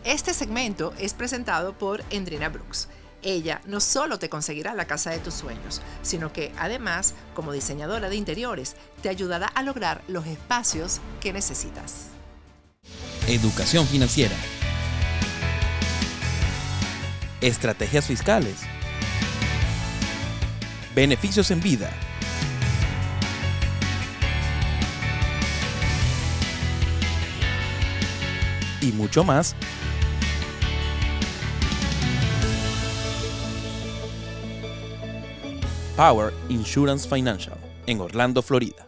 Este segmento es presentado por Endrina Brooks. Ella no solo te conseguirá la casa de tus sueños, sino que además, como diseñadora de interiores, te ayudará a lograr los espacios que necesitas. Educación financiera. Estrategias fiscales. Beneficios en vida. Y mucho más. Power Insurance Financial, en Orlando, Florida.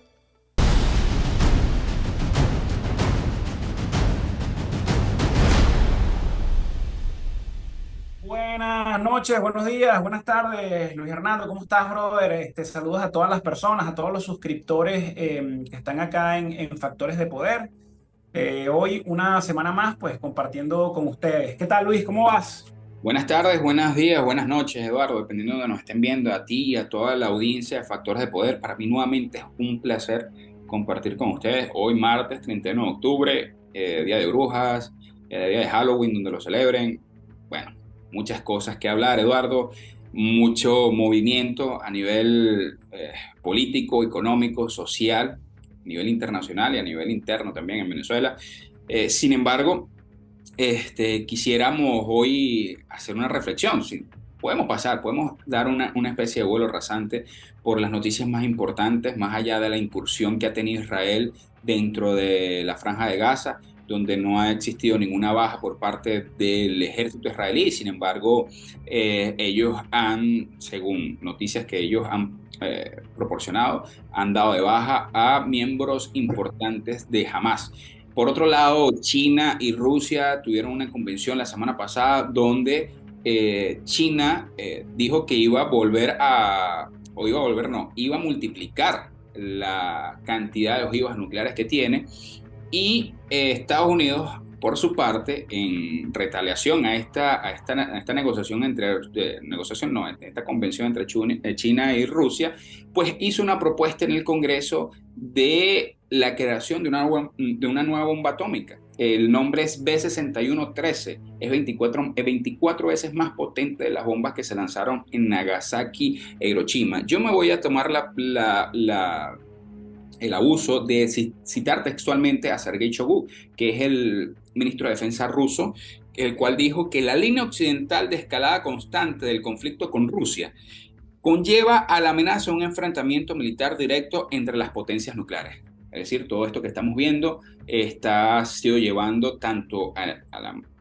Buenas noches, buenos días, buenas tardes, Luis Hernando, ¿cómo estás, brother? Saludos a todas las personas, a todos los suscriptores que están acá en Factores de Poder. Hoy, una semana más, pues compartiendo con ustedes. ¿Qué tal, Luis? ¿Cómo vas? Buenas tardes, buenos días, buenas noches, Eduardo, dependiendo de donde nos estén viendo, a ti y a toda la audiencia de Factores de Poder. Para mí nuevamente es un placer compartir con ustedes hoy martes 31 de octubre, Día de Brujas, Día de Halloween, donde lo celebren. Bueno, muchas cosas que hablar, Eduardo, mucho movimiento a nivel político, económico, social, a nivel internacional y a nivel interno también en Venezuela. Sin embargo, quisiéramos hoy hacer una reflexión. Sí, podemos dar una especie de vuelo rasante por las noticias más importantes, más allá de la incursión que ha tenido Israel dentro de la Franja de Gaza, donde no ha existido ninguna baja por parte del ejército israelí. Sin embargo, ellos han, según noticias que ellos han proporcionado, han dado de baja a miembros importantes de Hamas. Por otro lado, China y Rusia tuvieron una convención la semana pasada donde China dijo que iba a iba a multiplicar la cantidad de ojivas nucleares que tiene, y Estados Unidos, por su parte, en retaliación a esta negociación esta convención entre China y Rusia, pues hizo una propuesta en el Congreso de la creación de una nueva bomba atómica. El nombre es B6113, es 24 veces más potente de las bombas que se lanzaron en Nagasaki e Hiroshima. Yo me voy a tomar el abuso de citar textualmente a Sergei Shoigu, que es el ministro de Defensa ruso, el cual dijo que la línea occidental de escalada constante del conflicto con Rusia conlleva a la amenaza de un enfrentamiento militar directo entre las potencias nucleares. Es decir, todo esto que estamos viendo está sido llevando tanto o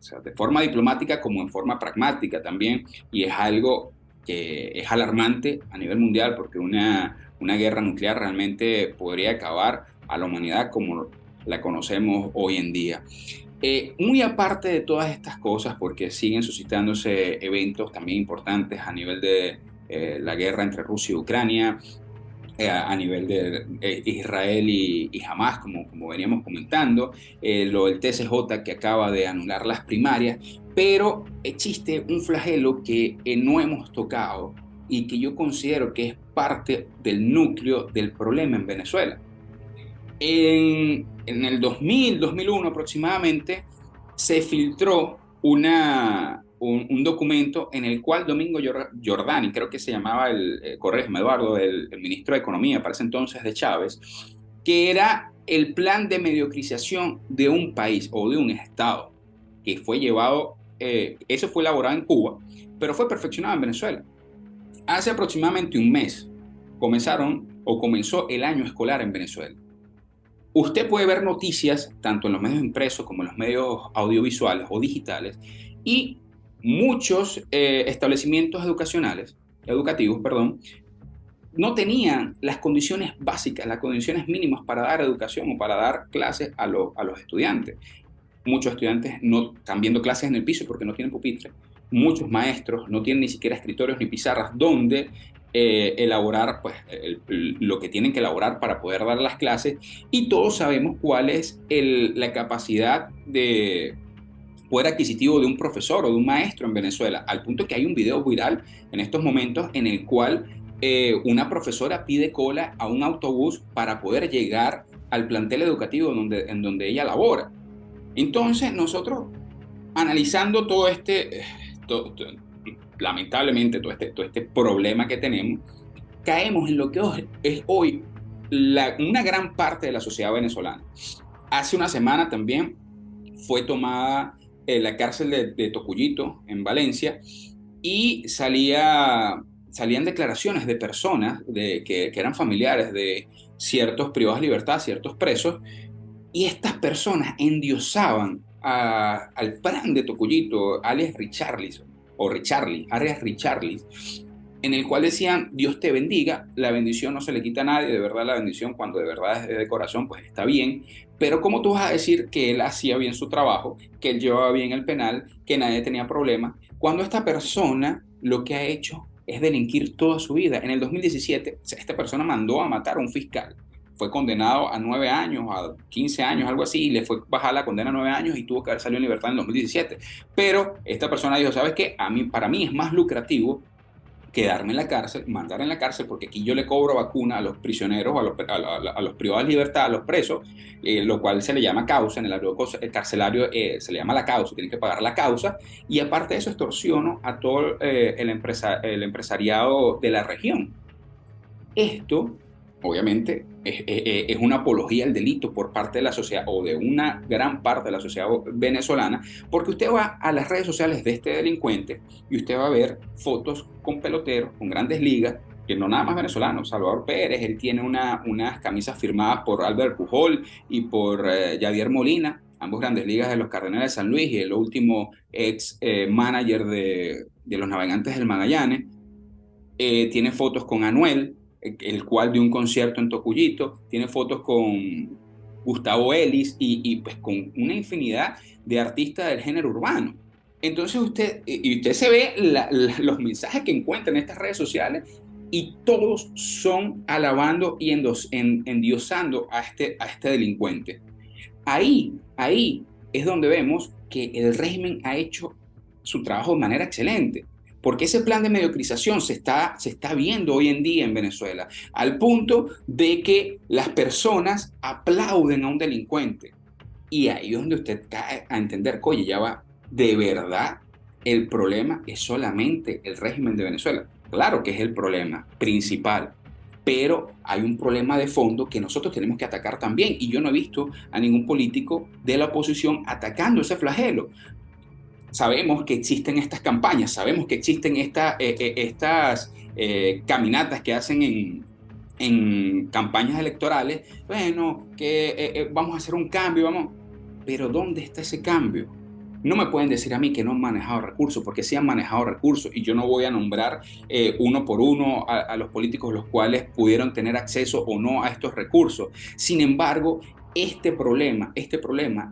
sea, de forma diplomática como en forma pragmática también, y es algo que es alarmante a nivel mundial, porque una guerra nuclear realmente podría acabar a la humanidad como la conocemos hoy en día. Muy aparte de todas estas cosas, porque siguen suscitándose eventos también importantes a nivel de la guerra entre Rusia y Ucrania, a nivel de Israel y Hamas, como veníamos comentando, lo del TCJ que acaba de anular las primarias, pero existe un flagelo que no hemos tocado y que yo considero que es parte del núcleo del problema en Venezuela. En el 2001 aproximadamente, se filtró un documento en el cual Domingo Giordani, creo que se llamaba, corrígeme Eduardo, el ministro de Economía para ese entonces de Chávez, que era el plan de mediocrización de un país o de un estado, que fue llevado, eso fue elaborado en Cuba, pero fue perfeccionado en Venezuela. Hace aproximadamente un mes comenzó el año escolar en Venezuela. Usted puede ver noticias tanto en los medios impresos como en los medios audiovisuales o digitales, y muchos establecimientos educativos, no tenían las condiciones básicas, las condiciones mínimas para dar educación o para dar clases a los estudiantes. Muchos estudiantes no están viendo clases en el piso porque no tienen pupitre. Muchos maestros no tienen ni siquiera escritorios ni pizarras donde elaborar pues, lo que tienen que elaborar para poder dar las clases, y todos sabemos cuál es la capacidad de poder adquisitivo de un profesor o de un maestro en Venezuela, al punto que hay un video viral en estos momentos en el cual una profesora pide cola a un autobús para poder llegar al plantel educativo en donde ella labora. Entonces nosotros analizando todo lamentablemente todo este problema que tenemos, caemos en lo que es hoy una gran parte de la sociedad venezolana. Hace una semana también fue tomada la cárcel de Tocuyito, en Valencia, y salían declaraciones de personas que eran familiares de ciertos privados de libertad, ciertos presos, y estas personas endiosaban al plan de Tocuyito, alias Richarlis, o Richarlis, alias Richarlis, en el cual decían: Dios te bendiga, la bendición no se le quita a nadie, de verdad la bendición cuando de verdad es de corazón, pues está bien, pero ¿cómo tú vas a decir que él hacía bien su trabajo, que él llevaba bien el penal, que nadie tenía problemas, cuando esta persona lo que ha hecho es delinquir toda su vida? En el 2017, esta persona mandó a matar a un fiscal, fue condenado a 9 años, a 15 años, algo así, y le fue bajada la condena a 9 años y tuvo que haber salido en libertad en el 2017. Pero esta persona dijo: ¿sabes qué? Para mí es más lucrativo quedarme en la cárcel, mandar en la cárcel, porque aquí yo le cobro vacuna a los prisioneros, a los privados de libertad, a los presos, lo cual se le llama causa, en el argot carcelario se le llama la causa, tienen que pagar la causa, y aparte de eso extorsiono a todo el empresariado de la región. Esto, obviamente, es una apología al delito por parte de la sociedad, o de una gran parte de la sociedad venezolana, porque usted va a las redes sociales de este delincuente y usted va a ver fotos con peloteros, con grandes ligas, que no nada más venezolanos. Salvador Pérez, él tiene unas camisas firmadas por Albert Pujol y por Yadier Molina, ambos grandes ligas de los Cardenales de San Luis, y el último ex manager de los Navegantes del Magallanes. Tiene fotos con Anuel, el cual dio un concierto en Tocuyito, tiene fotos con Gustavo Ellis y pues con una infinidad de artistas del género urbano. Entonces usted se ve los mensajes que encuentra en estas redes sociales, y todos son alabando y endiosando a este delincuente. Ahí es donde vemos que el régimen ha hecho su trabajo de manera excelente, porque ese plan de mediocrización se está viendo hoy en día en Venezuela, al punto de que las personas aplauden a un delincuente. Y ahí es donde usted cae a entender: oye, ya va, de verdad el problema es solamente el régimen de Venezuela. Claro que es el problema principal, pero hay un problema de fondo que nosotros tenemos que atacar también, y yo no he visto a ningún político de la oposición atacando ese flagelo. Sabemos que existen estas campañas, sabemos que existen estas caminatas que hacen en campañas electorales. Bueno, que vamos a hacer un cambio, pero ¿dónde está ese cambio? No me pueden decir a mí que no han manejado recursos, porque sí han manejado recursos, y yo no voy a nombrar uno por uno a los políticos los cuales pudieron tener acceso o no a estos recursos. Sin embargo, este problema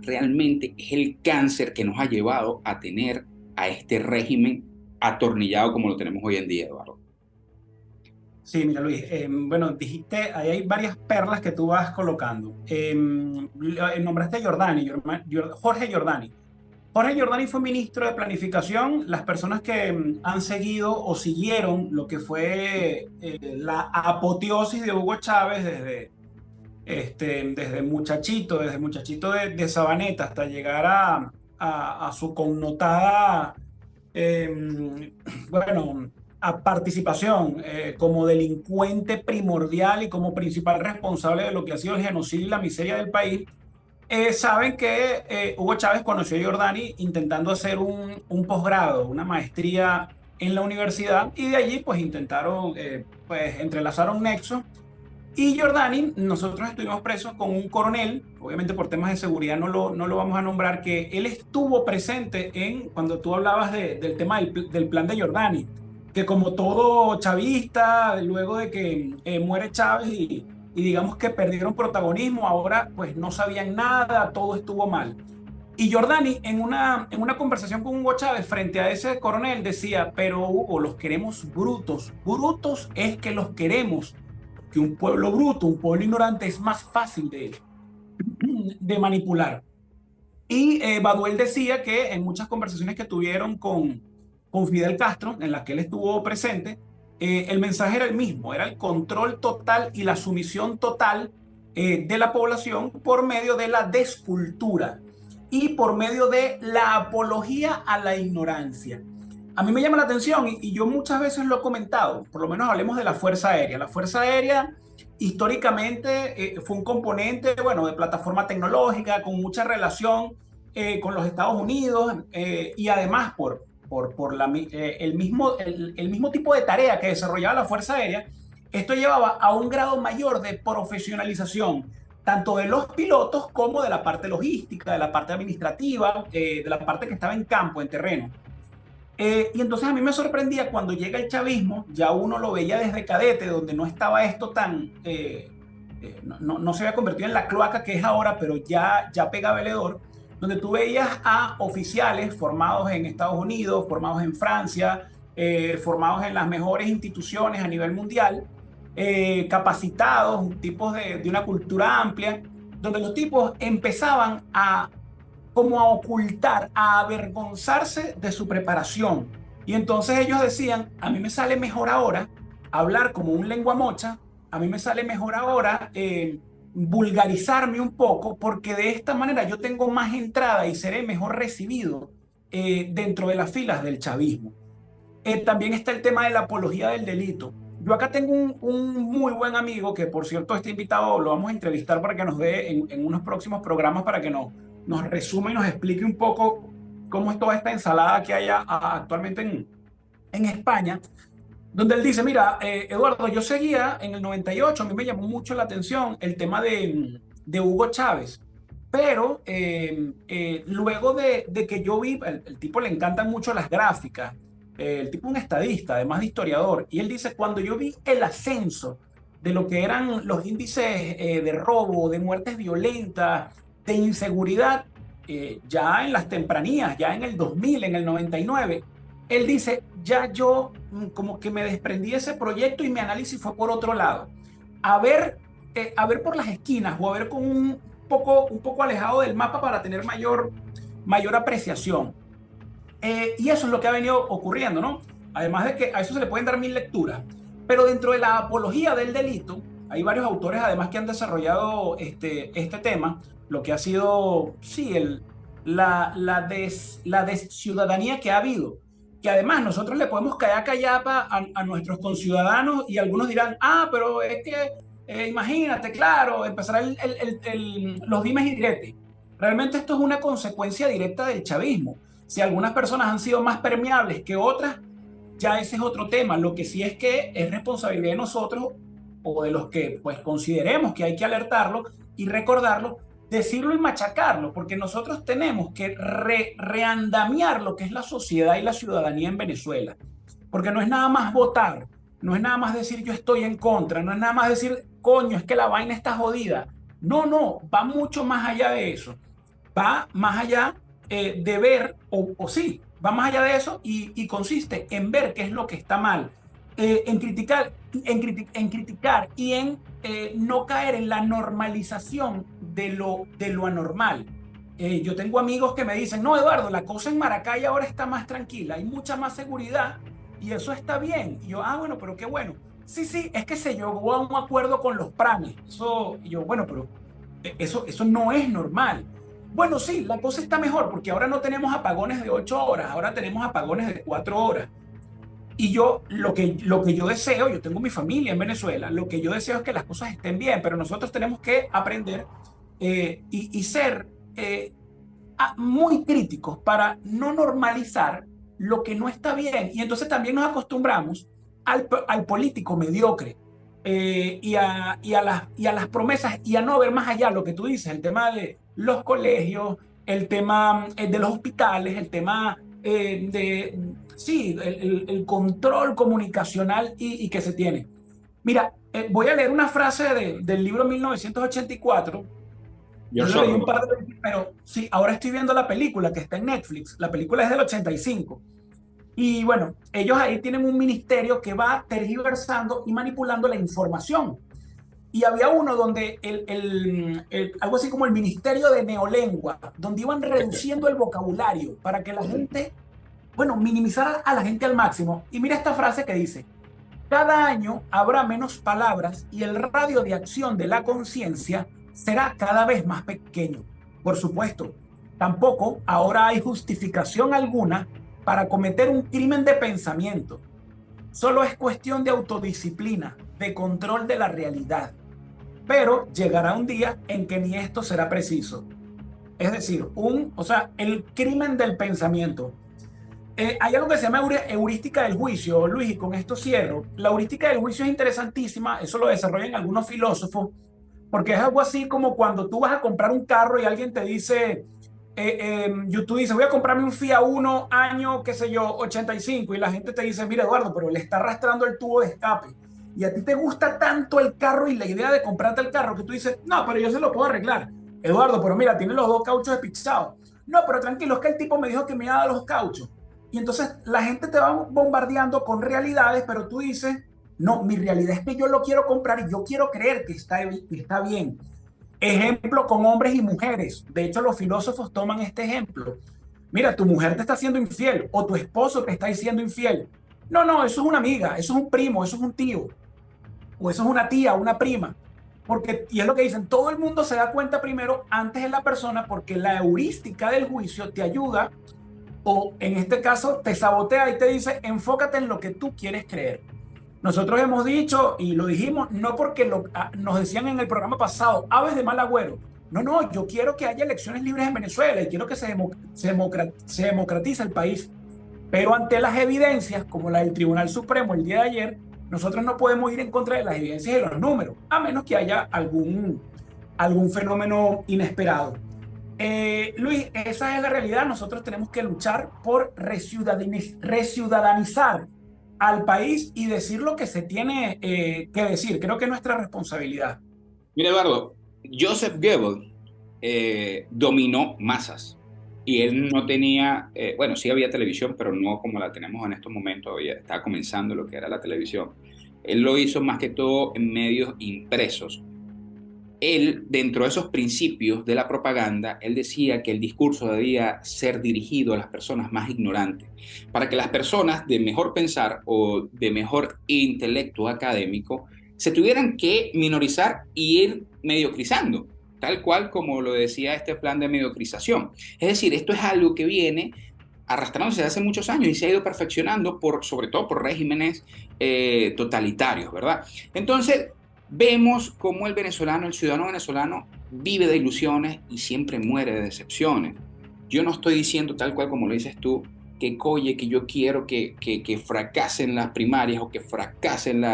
realmente es el cáncer que nos ha llevado a tener a este régimen atornillado como lo tenemos hoy en día, Eduardo. Sí, mira, Luis, bueno, dijiste, ahí hay varias perlas que tú vas colocando. Nombraste a Giordani, Jorge Giordani. Jorge Giordani fue ministro de Planificación. Las personas que han seguido o siguieron lo que fue la apoteosis de Hugo Chávez desde muchachito de Sabaneta hasta llegar a su connotada, bueno, a participación como delincuente primordial y como principal responsable de lo que ha sido el genocidio y la miseria del país. Saben que Hugo Chávez conoció a Giordani intentando hacer un posgrado, una maestría en la universidad, y de allí pues intentaron pues entrelazar un nexo. Y Giordani, nosotros estuvimos presos con un coronel, obviamente por temas de seguridad no lo vamos a nombrar, que él estuvo presente cuando tú hablabas del tema del plan de Giordani, que como todo chavista, luego de que muere Chávez y digamos que perdieron protagonismo, ahora pues no sabían nada, todo estuvo mal. Y Giordani en una conversación con Hugo Chávez frente a ese coronel decía: pero Hugo, los queremos brutos, brutos es que los queremos, que un pueblo bruto, un pueblo ignorante es más fácil de manipular. Y Baduel decía que en muchas conversaciones que tuvieron con Fidel Castro, en las que él estuvo presente, el mensaje era el mismo, era el control total y la sumisión total de la población por medio de la descultura. y por medio de la apología a la ignorancia. A mí me llama la atención y yo muchas veces lo he comentado, por lo menos hablemos de la Fuerza Aérea. La Fuerza Aérea históricamente fue un componente, bueno, de plataforma tecnológica con mucha relación con los Estados Unidos y además el mismo tipo de tarea que desarrollaba la Fuerza Aérea, esto llevaba a un grado mayor de profesionalización, tanto de los pilotos como de la parte logística, de la parte administrativa, de la parte que estaba en campo, en terreno. Y entonces a mí me sorprendía cuando llega el chavismo, ya uno lo veía desde cadete, donde no estaba esto tan, no se había convertido en la cloaca que es ahora, pero ya pega veledor, donde tú veías a oficiales formados en Estados Unidos, formados en Francia, formados en las mejores instituciones a nivel mundial, capacitados, tipos de una cultura amplia, donde los tipos empezaban como a ocultar, a avergonzarse de su preparación. Y entonces ellos decían, a mí me sale mejor ahora hablar como un lengua mocha, a mí me sale mejor ahora vulgarizarme un poco, porque de esta manera yo tengo más entrada y seré mejor recibido dentro de las filas del chavismo. También está el tema de la apología del delito. Yo acá tengo un muy buen amigo que, por cierto, este invitado lo vamos a entrevistar para que nos dé en unos próximos programas para que nos resuma y nos explique un poco cómo es toda esta ensalada que hay actualmente en España, donde él dice, mira, Eduardo, yo seguía en el 98, a mí me llamó mucho la atención el tema de Hugo Chávez, pero luego de que yo vi, el tipo le encantan mucho las gráficas, el tipo es un estadista, además de historiador, y él dice, cuando yo vi el ascenso de lo que eran los índices de robo, de muertes violentas, de inseguridad, ya en las tempranías, ya en el 2000, en el 99, él dice, ya yo como que me desprendí de ese proyecto y mi análisis fue por otro lado. A ver por las esquinas o a ver con un poco alejado del mapa para tener mayor apreciación. Y eso es lo que ha venido ocurriendo, ¿no? Además de que a eso se le pueden dar 1000 lecturas. Pero dentro de la apología del delito, hay varios autores además que han desarrollado este tema, lo que ha sido, sí, la desciudadanía que ha habido. Que además nosotros le podemos caer a callapa a nuestros conciudadanos y algunos dirán, pero es que imagínate, claro, empezará los dimes y diretes. Realmente esto es una consecuencia directa del chavismo. Si algunas personas han sido más permeables que otras, ya ese es otro tema. Lo que sí es que es responsabilidad de nosotros o de los que pues consideremos que hay que alertarlo y recordarlo, decirlo y machacarlo, porque nosotros tenemos que reandamiar lo que es la sociedad y la ciudadanía en Venezuela. Porque no es nada más votar, no es nada más decir yo estoy en contra, no es nada más decir, coño, es que la vaina está jodida. No, va mucho más allá de eso. Va más allá de ver, o sí, va más allá de eso y consiste en ver qué es lo que está mal, en criticar y en no caer en la normalización de lo anormal. Yo tengo amigos que me dicen, no, Eduardo, la cosa en Maracay ahora está más tranquila, hay mucha más seguridad y eso está bien. Y yo, bueno, pero qué bueno. Sí, es que se llegó a un acuerdo con los pranes. Y yo, bueno, pero eso no es normal. Bueno, sí, la cosa está mejor porque ahora no tenemos apagones de 8 horas, ahora tenemos apagones de 4 horas. Y yo, lo que yo deseo, yo tengo mi familia en Venezuela, lo que yo deseo es que las cosas estén bien, pero nosotros tenemos que aprender y ser muy críticos para no normalizar lo que no está bien. Y entonces también nos acostumbramos al político mediocre y a las promesas y a no ver más allá lo que tú dices, el tema de los colegios, el tema de los hospitales, el tema sí, el control comunicacional y que se tiene. Mira, voy a leer una frase del libro 1984. Yo lo leí un par de veces, pero sí, ahora estoy viendo la película que está en Netflix. La película es del 85. Y bueno, ellos ahí tienen un ministerio que va tergiversando y manipulando la información. Y había uno donde algo así como el ministerio de neolengua, donde iban reduciendo el vocabulario para que la gente, bueno, minimizara a la gente al máximo. Y mira esta frase que dice, cada año habrá menos palabras y el radio de acción de la conciencia será cada vez más pequeño. Por supuesto, Tampoco ahora hay justificación alguna para cometer un crimen de pensamiento. Solo es cuestión de autodisciplina, de control de la realidad. Pero llegará un día en que ni esto será preciso. Es decir, el crimen del pensamiento. Hay algo que se llama heurística del juicio, Luis, y con esto cierro. La heurística del juicio es interesantísima, eso lo desarrollan algunos filósofos, porque es algo así como cuando tú vas a comprar un carro y alguien te dice, tú dices, voy a comprarme un Fiat Uno año, qué sé yo, 85, y la gente te dice, mira Eduardo, pero le está arrastrando el tubo de escape. Y a ti te gusta tanto el carro y la idea de comprarte el carro que tú dices, no, pero yo se lo puedo arreglar. Eduardo, pero mira, tiene los dos cauchos despichados. No, pero tranquilo, es que el tipo me dijo que me iba a dar los cauchos. Y entonces la gente te va bombardeando con realidades, pero tú dices, no, mi realidad es que yo lo quiero comprar y yo quiero creer que está bien. Ejemplo con hombres y mujeres. De hecho, los filósofos toman este ejemplo. Mira, tu mujer te está haciendo infiel o tu esposo te está diciendo infiel. No, no, eso es una amiga, eso es un primo, eso es un tío, o eso es una tía, una prima. Porque, y es lo que dicen, todo el mundo se da cuenta primero antes de la persona porque la heurística del juicio te ayuda o en este caso te sabotea y te dice, enfócate en lo que tú quieres creer. Nosotros hemos dicho y lo dijimos, no porque nos decían en el programa pasado, aves de mal agüero. No, no, yo quiero que haya elecciones libres en Venezuela y quiero que se democratice el país. Pero ante las evidencias, como la del Tribunal Supremo el día de ayer, nosotros no podemos ir en contra de las evidencias y de los números, a menos que haya algún fenómeno inesperado. Luis, esa es la realidad. Nosotros tenemos que luchar por reciudadanizar al país y decir lo que se tiene que decir. Creo que es nuestra responsabilidad. Mira, Eduardo, Joseph Goebbels dominó masas y él no tenía, bueno, sí había televisión, pero no como la tenemos en estos momentos, ya estaba comenzando lo que era la televisión. Él lo hizo más que todo en medios impresos. Él, dentro de esos principios de la propaganda, él decía que el discurso debía ser dirigido a las personas más ignorantes, para que las personas de mejor pensar o de mejor intelecto académico se tuvieran que minorizar y ir mediocrizando, tal cual como lo decía este plan de mediocrización. Es decir, esto es algo que viene arrastrándose desde hace muchos años y se ha ido perfeccionando sobre todo por regímenes totalitarios, ¿verdad? Entonces, vemos cómo el venezolano, el ciudadano venezolano, vive de ilusiones y siempre muere de decepciones. Yo no estoy diciendo tal cual como lo dices tú, que yo quiero que fracasen las primarias o que fracasen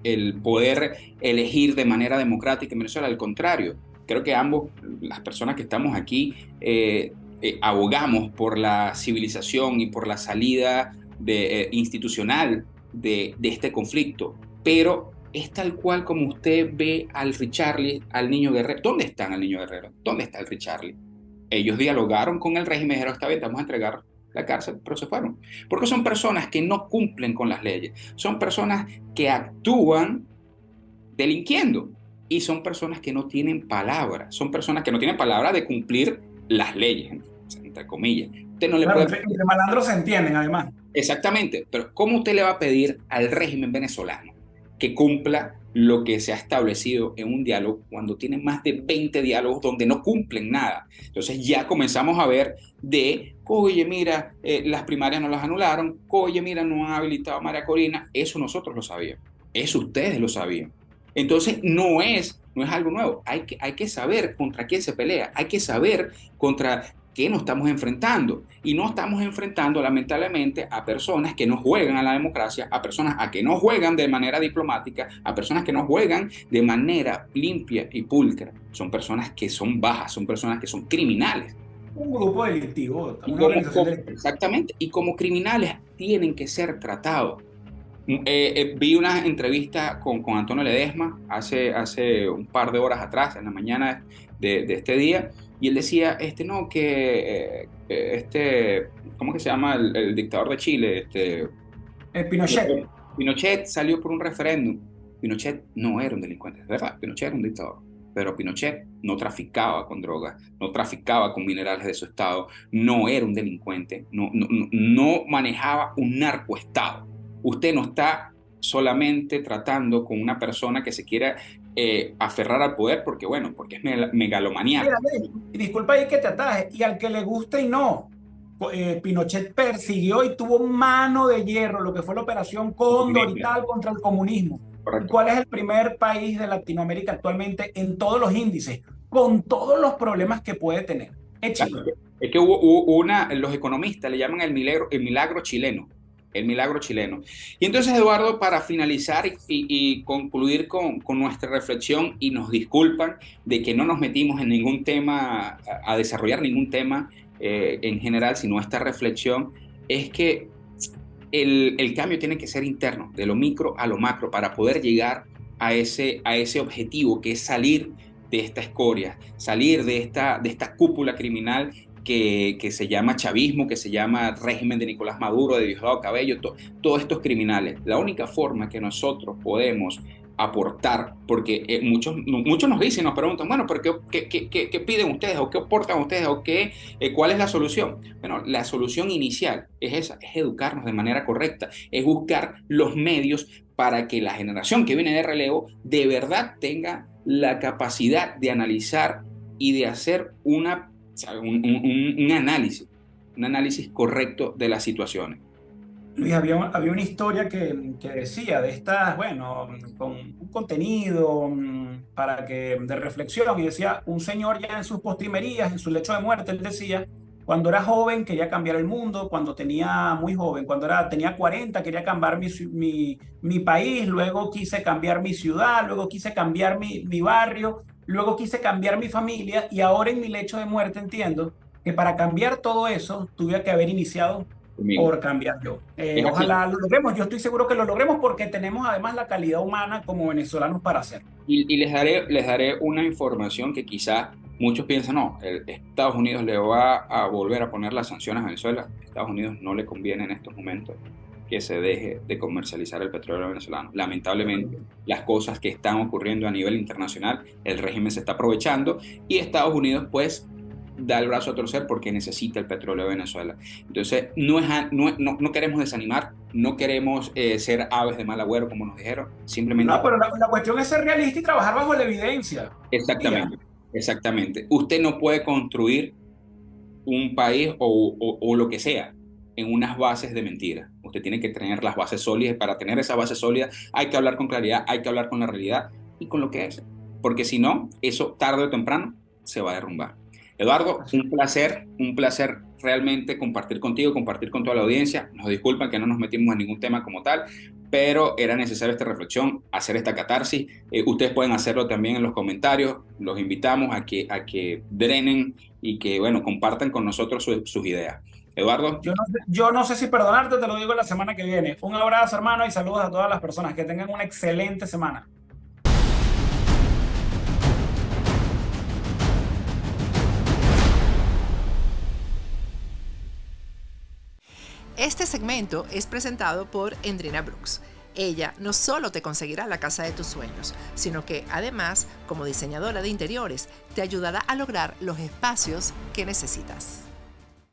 el poder elegir de manera democrática en Venezuela. Al contrario, creo que ambos, las personas que estamos aquí, abogamos por la civilización y por la salida institucional de este conflicto, pero es tal cual como usted ve al Richarly, al niño Guerrero. ¿Dónde están el niño Guerrero? ¿Dónde está el Richarly? Ellos dialogaron con el régimen y dijeron, está bien, te vamos a entregar la cárcel, pero se fueron. Porque son personas que no cumplen con las leyes, son personas que actúan delinquiendo y son personas que no tienen palabra, son personas que no tienen palabra de cumplir las leyes, entre comillas. Usted no le Claro, puede... entre malandros se entienden, además. Exactamente, pero ¿cómo usted le va a pedir al régimen venezolano que cumpla lo que se ha establecido en un diálogo cuando tiene más de 20 diálogos donde no cumplen nada? Entonces ya comenzamos a ver oye, mira, las primarias no las anularon, oye, mira, no han habilitado a María Corina. Eso nosotros lo sabíamos, eso ustedes lo sabían. Entonces no es algo nuevo, hay que saber contra quién se pelea, hay que saber contra qué nos estamos enfrentando. Y no estamos enfrentando, lamentablemente, a personas que no juegan a la democracia, a personas a que no juegan de manera diplomática, a personas que no juegan de manera limpia y pulcra. Son personas que son bajas, son personas que son criminales. Un grupo delictivo, una organización delictiva. Exactamente, y como criminales tienen que ser tratados. Vi una entrevista con Antonio Ledesma hace un par de horas atrás, en la mañana de este día, y él decía, ¿cómo que se llama el dictador de Chile? Pinochet. Pinochet salió por un referéndum. Pinochet no era un delincuente, es verdad, Pinochet era un dictador, pero Pinochet no traficaba con drogas, no traficaba con minerales de su estado, no era un delincuente, no manejaba un narcoestado. Usted no está solamente tratando con una persona que se quiera aferrar al poder porque, bueno, porque es Mira, megalomaníaco. Luis, y disculpa ahí que te ataje, y al que le guste y no, Pinochet persiguió y tuvo mano de hierro lo que fue la operación Cóndor y tal contra el comunismo. ¿Y Correcto. cuál es el primer país de Latinoamérica actualmente en todos los índices, con todos los problemas que puede tener? Es Claro, Chile. es que los economistas le llaman el milagro chileno, el milagro chileno. Y entonces, Eduardo, para finalizar y concluir con nuestra reflexión, y nos disculpan de que no nos metimos en ningún tema, a desarrollar ningún tema en general, sino esta reflexión, es que el cambio tiene que ser interno, de lo micro a lo macro, para poder llegar a ese objetivo que es salir de esta escoria, salir de esta cúpula criminal que se llama chavismo, que se llama régimen de Nicolás Maduro, de Diosdado Cabello, todos estos criminales. La única forma que nosotros podemos aportar, porque muchos nos dicen, nos preguntan, bueno, pero ¿qué piden ustedes? ¿O qué aportan ustedes? ¿O cuál es la solución? Bueno, la solución inicial es esa, es educarnos de manera correcta, es buscar los medios para que la generación que viene de relevo de verdad tenga la capacidad de analizar y de hacer un análisis correcto de las situaciones. Luis, había una historia que decía de estas, bueno, con un contenido de reflexión, y decía, un señor ya en sus postrimerías, en su lecho de muerte, él decía, cuando era joven quería cambiar el mundo, cuando tenía muy joven, tenía 40 quería cambiar mi país, luego quise cambiar mi ciudad, luego quise cambiar mi barrio, luego quise cambiar mi familia, y ahora en mi lecho de muerte entiendo que para cambiar todo eso tuve que haber iniciado Conmigo. por cambiar yo. Es así. Ojalá lo logremos, yo estoy seguro que lo logremos porque tenemos además la calidad humana como venezolanos para hacerlo. Y les daré una información que quizá muchos piensan, no, Estados Unidos le va a volver a poner las sanciones a Venezuela. A Estados Unidos no le conviene en estos momentos que se deje de comercializar el petróleo venezolano. Lamentablemente, las cosas que están ocurriendo a nivel internacional, el régimen se está aprovechando y Estados Unidos pues da el brazo a torcer porque necesita el petróleo de Venezuela. Entonces, no queremos desanimar, no queremos ser aves de mal agüero, como nos dijeron, simplemente... No, pero la cuestión es ser realista y trabajar bajo la evidencia. Y ya. Exactamente, exactamente. Usted no puede construir un país o lo que sea en unas bases de mentira. Usted tiene que tener las bases sólidas. Para tener esas bases sólidas hay que hablar con claridad, hay que hablar con la realidad y con lo que es. Porque si no, eso tarde o temprano se va a derrumbar. Eduardo, un placer realmente compartir contigo, compartir con toda la audiencia. Nos disculpan que no nos metimos en ningún tema como tal, pero era necesaria esta reflexión, hacer esta catarsis. Ustedes pueden hacerlo también en los comentarios. Los invitamos a que drenen y que, bueno, compartan con nosotros sus ideas. Eduardo, Yo no sé si perdonarte, te lo digo la semana que viene. Un abrazo, hermano, y saludos a todas las personas. Que tengan una excelente semana. Este segmento es presentado por Endrina Brooks. Ella no solo te conseguirá la casa de tus sueños, sino que además, como diseñadora de interiores, te ayudará a lograr los espacios que necesitas.